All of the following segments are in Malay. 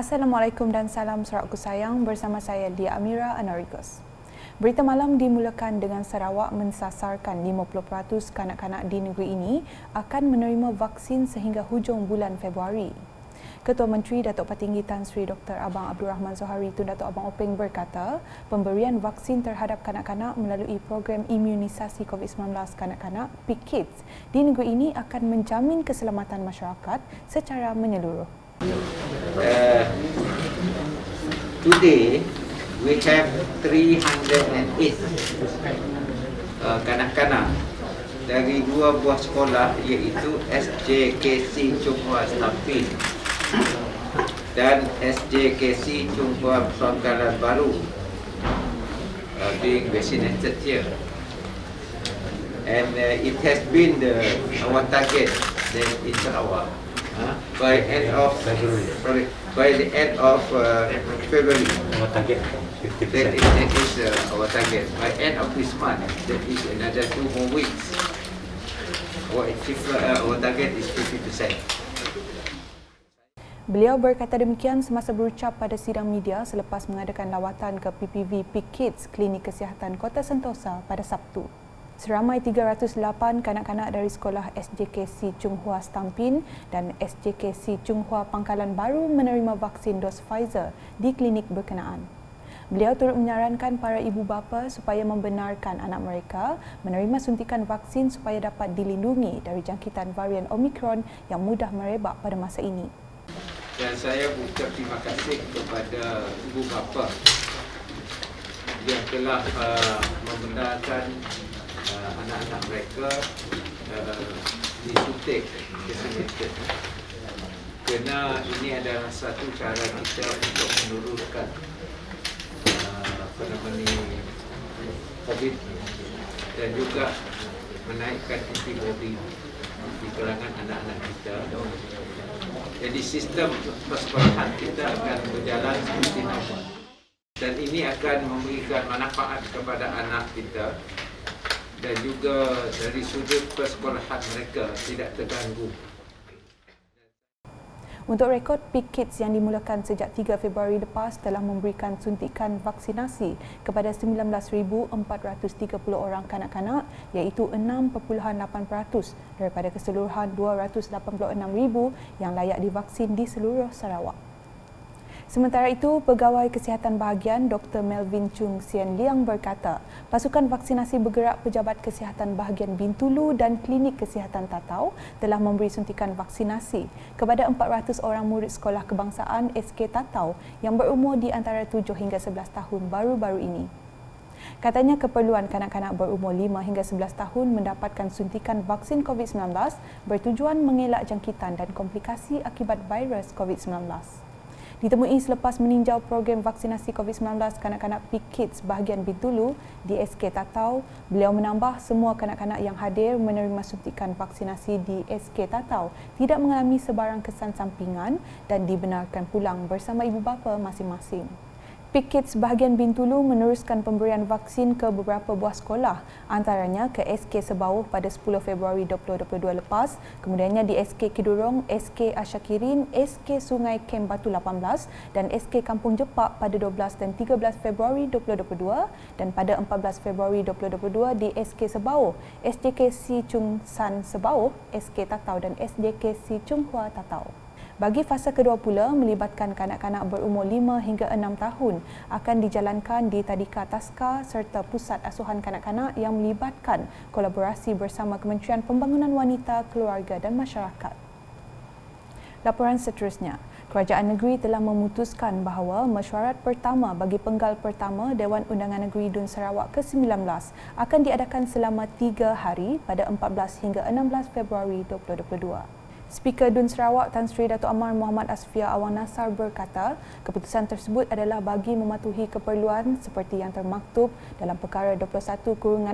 Assalamualaikum dan salam Sarawakku sayang, bersama saya Lia Amira Anarikos. Berita malam dimulakan dengan Sarawak mensasarkan 50% kanak-kanak di negeri ini akan menerima vaksin sehingga hujung bulan Februari. Ketua Menteri Datuk Patinggi Tan Sri Dr. Abang Abdul Rahman Zohari Tun Datuk Abang Openg berkata, pemberian vaksin terhadap kanak-kanak melalui program imunisasi COVID-19 kanak-kanak PKIDS di negeri ini akan menjamin keselamatan masyarakat secara menyeluruh. Today we have 308 kanak-kanak dari dua buah sekolah iaitu SJKC Chunghua Stampin dan SJKC Chunghua Pangkalan Baru being vaccinated here, and it has been our target in Sarawak by end of February. By the end of February, our target 50%. That is our target. By end of this month, that is another 2 more weeks. Our target is 50%. Beliau berkata demikian semasa berucap pada sidang media selepas mengadakan lawatan ke PPV PKIDS Klinik Kesihatan Kota Sentosa pada Sabtu. Seramai 308 kanak-kanak dari sekolah SJKC Chunghua Stampin dan SJKC Chunghua Pangkalan Baru menerima vaksin dos Pfizer di klinik berkenaan. Beliau turut menyarankan para ibu bapa supaya membenarkan anak mereka menerima suntikan vaksin supaya dapat dilindungi dari jangkitan varian Omicron yang mudah merebak pada masa ini. Dan saya mengucap terima kasih kepada ibu bapa yang telah membenarkan anak-anak mereka disuntik vaccinated, kerana ini adalah satu cara kita untuk menurunkan COVID dan juga menaikkan antibodi di kalangan anak-anak kita. Jadi sistem persekolahan kita akan berjalan seperti normal dan ini akan memberikan manfaat kepada anak kita dan juga dari sudut persekolahan mereka tidak terganggu. Untuk rekod, PKIDS yang dimulakan sejak 3 Februari lepas telah memberikan suntikan vaksinasi kepada 19,430 orang kanak-kanak iaitu 6.8% daripada keseluruhan 286,000 yang layak divaksin di seluruh Sarawak. Sementara itu, Pegawai Kesihatan Bahagian Dr. Melvin Chung Sian Liang berkata, pasukan vaksinasi bergerak Pejabat Kesihatan Bahagian Bintulu dan Klinik Kesihatan Tatau telah memberi suntikan vaksinasi kepada 400 orang murid sekolah kebangsaan SK Tatau yang berumur di antara 7 hingga 11 tahun baru-baru ini. Katanya keperluan kanak-kanak berumur 5 hingga 11 tahun mendapatkan suntikan vaksin COVID-19 bertujuan mengelak jangkitan dan komplikasi akibat virus COVID-19. Ditemui selepas meninjau program vaksinasi COVID-19 kanak-kanak PKIDS bahagian Bintulu di SK Tatau, beliau menambah semua kanak-kanak yang hadir menerima suntikan vaksinasi di SK Tatau tidak mengalami sebarang kesan sampingan dan dibenarkan pulang bersama ibu bapa masing-masing. PKIDS bahagian Bintulu meneruskan pemberian vaksin ke beberapa buah sekolah, antaranya ke SK Sebauh pada 10 Februari 2022 lepas, kemudiannya di SK Kidurong, SK Asyakirin, SK Sungai Kem Batu 18 dan SK Kampung Jepak pada 12 dan 13 Februari 2022 dan pada 14 Februari 2022 di SK Sebauh, SJKC Chung San Sebauh, SK Tatau dan SJKC Chunghua Tatau. Bagi fasa kedua pula, melibatkan kanak-kanak berumur 5 hingga 6 tahun akan dijalankan di Tadika Taska serta Pusat Asuhan Kanak-kanak yang melibatkan kolaborasi bersama Kementerian Pembangunan Wanita, Keluarga dan Masyarakat. Laporan seterusnya, Kerajaan Negeri telah memutuskan bahawa mesyuarat pertama bagi penggal pertama Dewan Undangan Negeri Dun Sarawak ke-19 akan diadakan selama 3 hari pada 14 hingga 16 Februari 2022. Speaker Dun Sarawak Tan Sri Datuk Amar Muhammad Asfia Awang Nasar berkata, keputusan tersebut adalah bagi mematuhi keperluan seperti yang termaktub dalam Perkara 21/4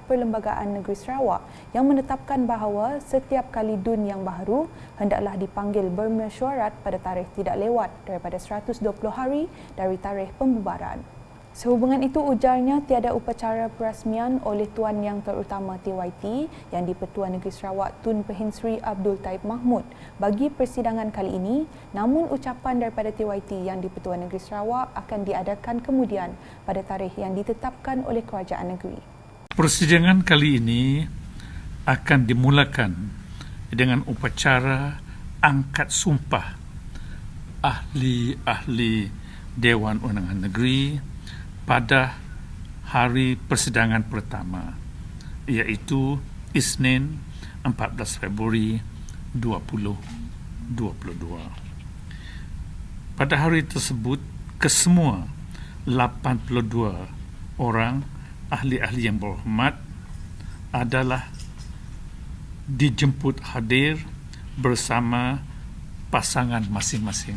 Perlembagaan Negeri Sarawak yang menetapkan bahawa setiap kali Dun yang baharu hendaklah dipanggil bermesyuarat pada tarikh tidak lewat daripada 120 hari dari tarikh pembubaran. Sehubungan itu, ujarnya tiada upacara perasmian oleh Tuan Yang Terutama TYT Yang di-Pertuan Negeri Sarawak Tun Pehin Sri Abdul Taib Mahmud bagi persidangan kali ini, namun ucapan daripada TYT Yang di-Pertuan Negeri Sarawak akan diadakan kemudian pada tarikh yang ditetapkan oleh kerajaan negeri. Persidangan kali ini akan dimulakan dengan upacara angkat sumpah ahli-ahli Dewan Undangan Negeri pada hari persidangan pertama, iaitu Isnin 14 Februari 2022. Pada hari tersebut, kesemua 82 orang ahli-ahli yang berhormat adalah dijemput hadir bersama pasangan masing-masing.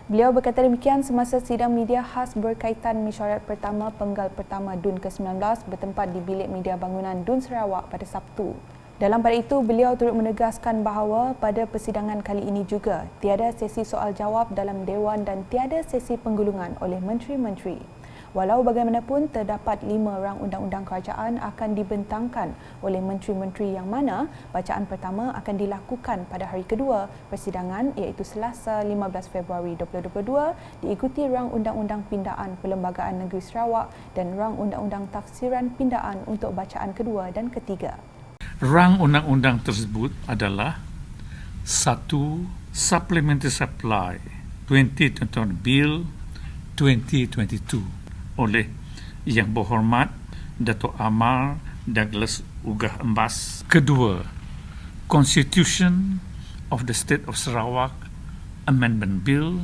Beliau berkata demikian semasa sidang media khas berkaitan mesyuarat pertama Penggal Pertama DUN ke-19 bertempat di Bilik Media Bangunan DUN Sarawak pada Sabtu. Dalam pada itu, beliau turut menegaskan bahawa pada persidangan kali ini juga tiada sesi soal jawab dalam Dewan dan tiada sesi penggulungan oleh menteri-menteri. Walau bagaimanapun, terdapat 5 rang undang-undang kerajaan akan dibentangkan oleh menteri-menteri yang mana bacaan pertama akan dilakukan pada hari kedua persidangan iaitu Selasa 15 Februari 2022 diikuti rang undang-undang pindaan Perlembagaan Negeri Sarawak dan rang undang-undang tafsiran pindaan untuk bacaan kedua dan ketiga. Rang undang-undang tersebut adalah 1. Supplementary Supply 2021 Bill 2022 oleh Yang Berhormat Datuk Amar Douglas Ugah Embas. Kedua, Constitution of the State of Sarawak Amendment Bill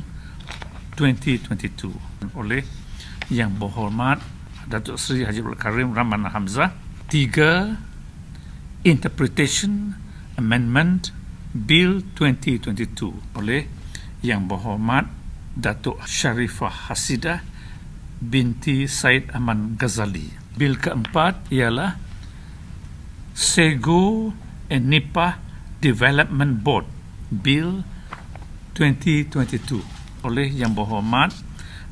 2022 oleh Yang Berhormat Datuk Seri Haji Abdul Karim Rahman Hamzah. 3. Interpretation Amendment Bill 2022 oleh Yang Berhormat Datuk Sharifah Hasidah binti Said Aman Ghazali. Bil keempat ialah Sego and Nipah Development Board Bill 2022 oleh Yang Berhormat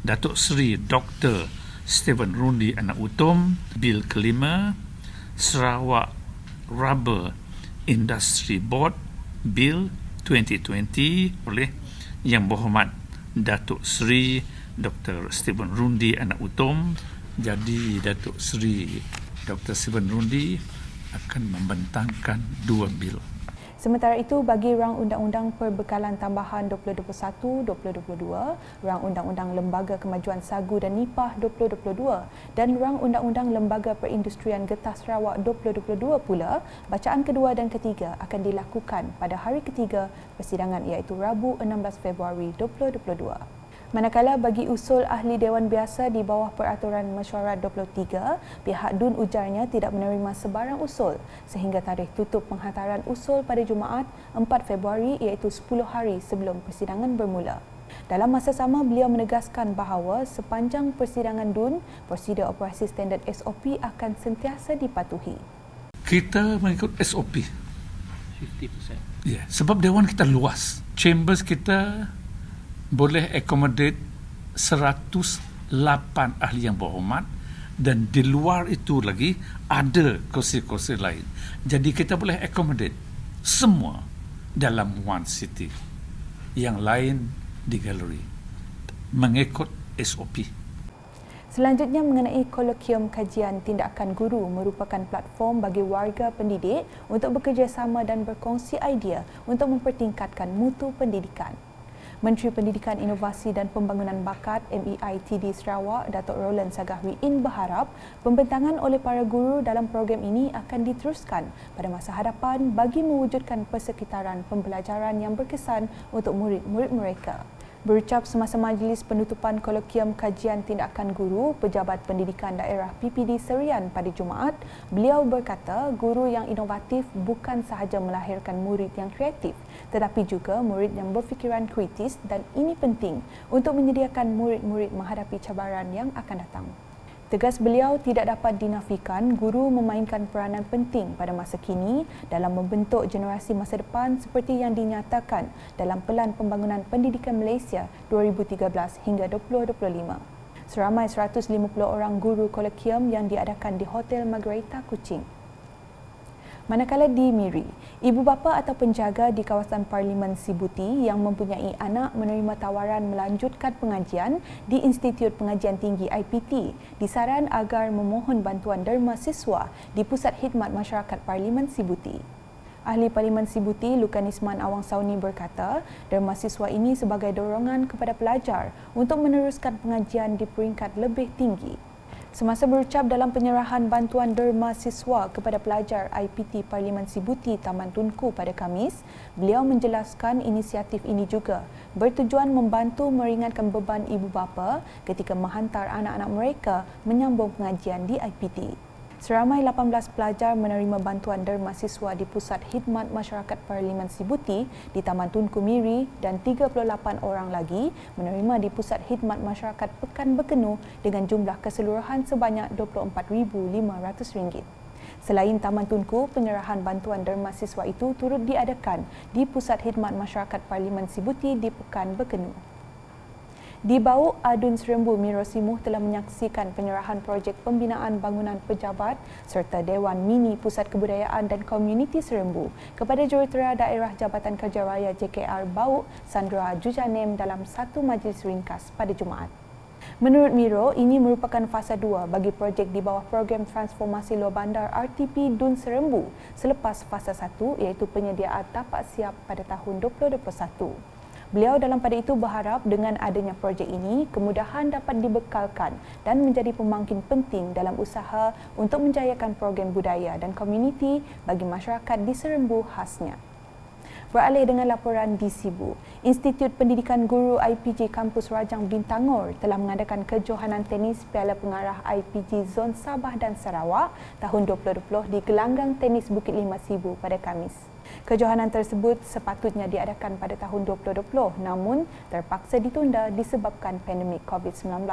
Datuk Seri Dr. Stephen Rundi Anak Utom. Bil kelima Sarawak Rubber Industry Board Bill 2020 oleh Yang Berhormat Datuk Seri Dr. Stephen Rundi Anak Utom. Jadi Datuk Seri Dr. Stephen Rundi akan membentangkan 2 bil. Sementara itu, bagi rang Undang-Undang Perbekalan Tambahan 2021-2022, rang Undang-Undang Lembaga Kemajuan Sagu dan Nipah 2022 dan rang Undang-Undang Lembaga Perindustrian Getah Sarawak 2022 pula, bacaan kedua dan ketiga akan dilakukan pada hari ketiga persidangan iaitu Rabu 16 Februari 2022. Manakala bagi usul ahli Dewan Biasa di bawah Peraturan Mesyuarat 23, pihak DUN ujarnya tidak menerima sebarang usul sehingga tarikh tutup penghantaran usul pada Jumaat 4 Februari iaitu 10 hari sebelum persidangan bermula. Dalam masa sama, beliau menegaskan bahawa sepanjang persidangan DUN, prosedur operasi standard SOP akan sentiasa dipatuhi. Kita mengikut SOP. 50%. Ya, sebab Dewan kita luas. Chambers kita boleh accommodate 108 ahli yang berhormat dan di luar itu lagi ada kursi-kursi lain. Jadi kita boleh accommodate semua dalam one city. Yang lain di galeri mengikut SOP. Selanjutnya mengenai kolokium kajian tindakan guru merupakan platform bagi warga pendidik untuk bekerjasama dan berkongsi idea untuk mempertingkatkan mutu pendidikan. Menteri Pendidikan, Inovasi dan Pembangunan Bakat MEITD Sarawak, Datuk Roland Sagahwi In berharap pembentangan oleh para guru dalam program ini akan diteruskan pada masa hadapan bagi mewujudkan persekitaran pembelajaran yang berkesan untuk murid-murid mereka. Berucap semasa majlis penutupan kolokium kajian tindakan guru Pejabat Pendidikan Daerah PPD Serian pada Jumaat, beliau berkata guru yang inovatif bukan sahaja melahirkan murid yang kreatif tetapi juga murid yang berfikiran kritis dan ini penting untuk menyediakan murid-murid menghadapi cabaran yang akan datang. Tegas beliau, tidak dapat dinafikan guru memainkan peranan penting pada masa kini dalam membentuk generasi masa depan seperti yang dinyatakan dalam Pelan Pembangunan Pendidikan Malaysia 2013 hingga 2025. Seramai 150 orang guru kolokium yang diadakan di Hotel Margarita Kuching. Manakala di Miri, ibu bapa atau penjaga di kawasan Parlimen Sibuti yang mempunyai anak menerima tawaran melanjutkan pengajian di Institut Pengajian Tinggi IPT disaran agar memohon bantuan derma siswa di Pusat Khidmat Masyarakat Parlimen Sibuti. Ahli Parlimen Sibuti Lukanisman Awang Sauni berkata, derma siswa ini sebagai dorongan kepada pelajar untuk meneruskan pengajian di peringkat lebih tinggi. Semasa berucap dalam penyerahan bantuan derma siswa kepada pelajar IPT Parlimen Sibuti Taman Tunku pada Khamis, beliau menjelaskan inisiatif ini juga bertujuan membantu meringankan beban ibu bapa ketika menghantar anak-anak mereka menyambung pengajian di IPT. Seramai 18 pelajar menerima bantuan derma siswa di Pusat Khidmat Masyarakat Parlimen Sibuti di Taman Tunku Miri dan 38 orang lagi menerima di Pusat Khidmat Masyarakat Pekan Bekenu dengan jumlah keseluruhan sebanyak RM24,500. Selain Taman Tunku, penyerahan bantuan derma siswa itu turut diadakan di Pusat Khidmat Masyarakat Parlimen Sibuti di Pekan Bekenu. Di Bau, Adun Serembu Mirosimuh telah menyaksikan penyerahan projek pembinaan bangunan pejabat serta Dewan Mini Pusat Kebudayaan dan Komuniti Serembu kepada Jurutera Daerah Jabatan Kerja Raya JKR Bau, Sandra Jujanem dalam satu majlis ringkas pada Jumaat. Menurut Miro, ini merupakan fasa 2 bagi projek di bawah program transformasi luar bandar RTP Dun Serembu selepas fasa 1 iaitu penyediaan tapak siap pada tahun 2021. Beliau dalam pada itu berharap dengan adanya projek ini, kemudahan dapat dibekalkan dan menjadi pemangkin penting dalam usaha untuk menjayakan program budaya dan komuniti bagi masyarakat di Serembu khasnya. Beralih dengan laporan di Sibu, Institut Pendidikan Guru IPG Kampus Rajang Bintangor telah mengadakan kejohanan tenis Piala Pengarah IPG Zon Sabah dan Sarawak tahun 2020 di Gelanggang Tenis Bukit Lima Sibu pada Khamis. Kejohanan tersebut sepatutnya diadakan pada tahun 2020 namun terpaksa ditunda disebabkan pandemik COVID-19.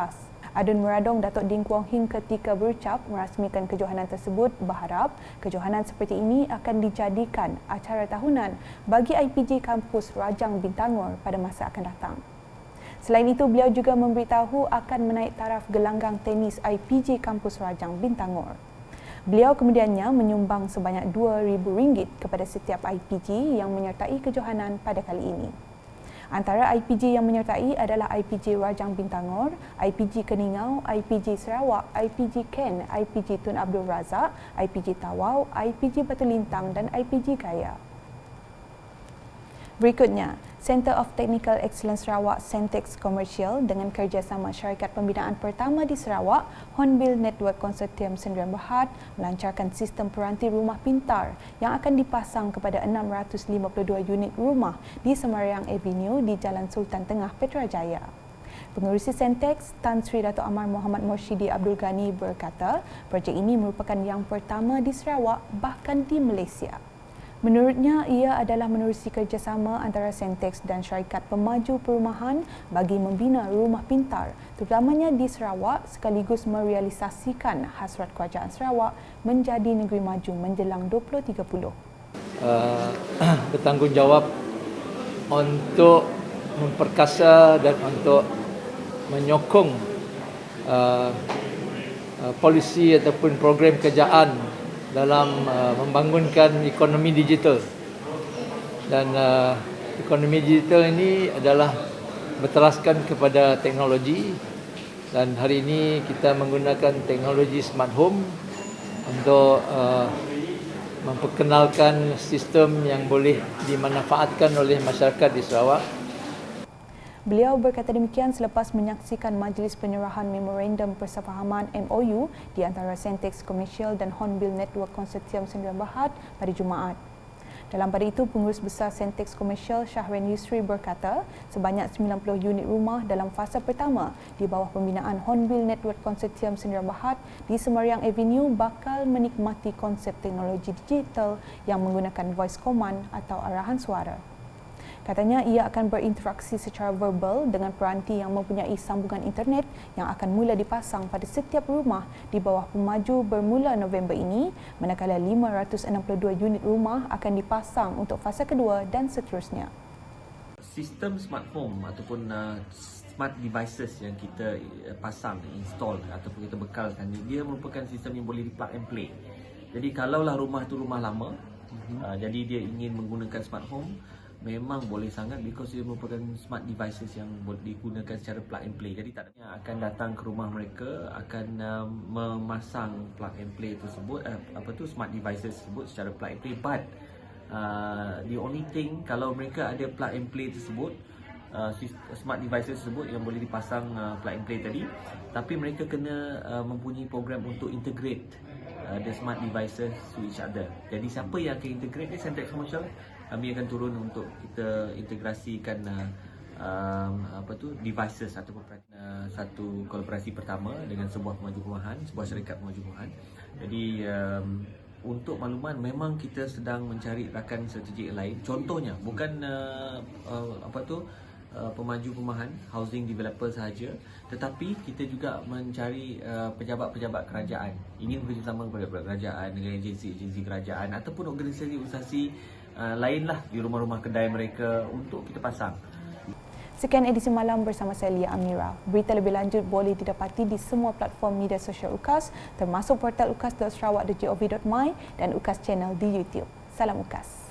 Adun Meradong Datuk Ding Kuang Hing ketika berucap merasmikan kejohanan tersebut berharap kejohanan seperti ini akan dijadikan acara tahunan bagi IPG Kampus Rajang Bintangor pada masa akan datang. Selain itu, beliau juga memberitahu akan menaik taraf gelanggang tenis IPG Kampus Rajang Bintangor. Beliau kemudiannya menyumbang sebanyak RM2,000 kepada setiap IPG yang menyertai kejohanan pada kali ini. Antara IPG yang menyertai adalah IPG Rajang Bintangor, IPG Keningau, IPG Sarawak, IPG Ken, IPG Tun Abdul Razak, IPG Tawau, IPG Batu Lintang dan IPG Gaya. Berikutnya, Centre of Technical Excellence Sarawak Centex Commercial dengan kerjasama syarikat pembinaan pertama di Sarawak, Hornbill Network Consortium Sdn Bhd melancarkan sistem peranti rumah pintar yang akan dipasang kepada 652 unit rumah di Semariang Avenue di Jalan Sultan Tengah, Petrajaya. Pengerusi Centex, Tan Sri Dato' Amar Muhammad Morshidi Abdul Ghani berkata, projek ini merupakan yang pertama di Sarawak bahkan di Malaysia. Menurutnya, ia adalah menerusi kerjasama antara Centex dan syarikat pemaju perumahan bagi membina rumah pintar, terutamanya di Sarawak sekaligus merealisasikan hasrat kerajaan Sarawak menjadi negeri maju menjelang 2030. Bertanggungjawab untuk memperkasa dan untuk menyokong polisi ataupun program kerajaan dalam membangunkan ekonomi digital. Dan ekonomi digital ini adalah berteraskan kepada teknologi, dan hari ini kita menggunakan teknologi smart home untuk memperkenalkan sistem yang boleh dimanfaatkan oleh masyarakat di Sarawak. Beliau berkata demikian selepas menyaksikan majlis penyerahan memorandum persefahaman MOU di antara Centex Commercial dan Hornbill Network Consortium Sdn Bhd pada Jumaat. Dalam pada itu, Pengurus Besar Centex Commercial Shahrin Yusri berkata sebanyak 90 unit rumah dalam fasa pertama di bawah pembinaan Hornbill Network Consortium Sdn Bhd di Semariang Avenue bakal menikmati konsep teknologi digital yang menggunakan voice command atau arahan suara. Katanya ia akan berinteraksi secara verbal dengan peranti yang mempunyai sambungan internet yang akan mula dipasang pada setiap rumah di bawah pemaju bermula November ini, manakala 562 unit rumah akan dipasang untuk fasa kedua dan seterusnya. Sistem smart home ataupun smart devices yang kita pasang, install ataupun kita bekalkan, dia merupakan sistem yang boleh di plug and play. Jadi kalaulah rumah tu rumah lama, jadi dia ingin menggunakan smart home, memang boleh sangat, because dia merupakan smart devices yang boleh digunakan secara plug and play. Jadi tak ada akan datang ke rumah mereka, akan memasang plug and play tersebut, smart devices tersebut secara plug and play. But the only thing, kalau mereka ada plug and play tersebut, smart devices tersebut yang boleh dipasang plug and play tadi, tapi mereka kena mempunyai program untuk integrate the smart devices to each other. Jadi siapa yang akan integrate ni, Sentech Commercial, kami akan turun untuk kita integrasikan devices ataupun satu kolaborasi pertama dengan sebuah pemaju perumahan, sebuah syarikat pemaju perumahan. Jadi untuk makluman, memang kita sedang mencari rakan strategik lain. Contohnya bukan pemaju perumahan, housing developer sahaja, tetapi kita juga mencari pejabat-pejabat kerajaan. Ingin bekerjasama kepada kerajaan dengan agensi-agensi kerajaan ataupun organisasi-organisasi lainlah di rumah-rumah kedai mereka untuk kita pasang. Sekian edisi malam bersama saya Lia Amira. Berita lebih lanjut boleh didapati di semua platform media sosial UKAS, termasuk portal ukas.sarawak.gov.my dan UKAS Channel di YouTube. Salam UKAS.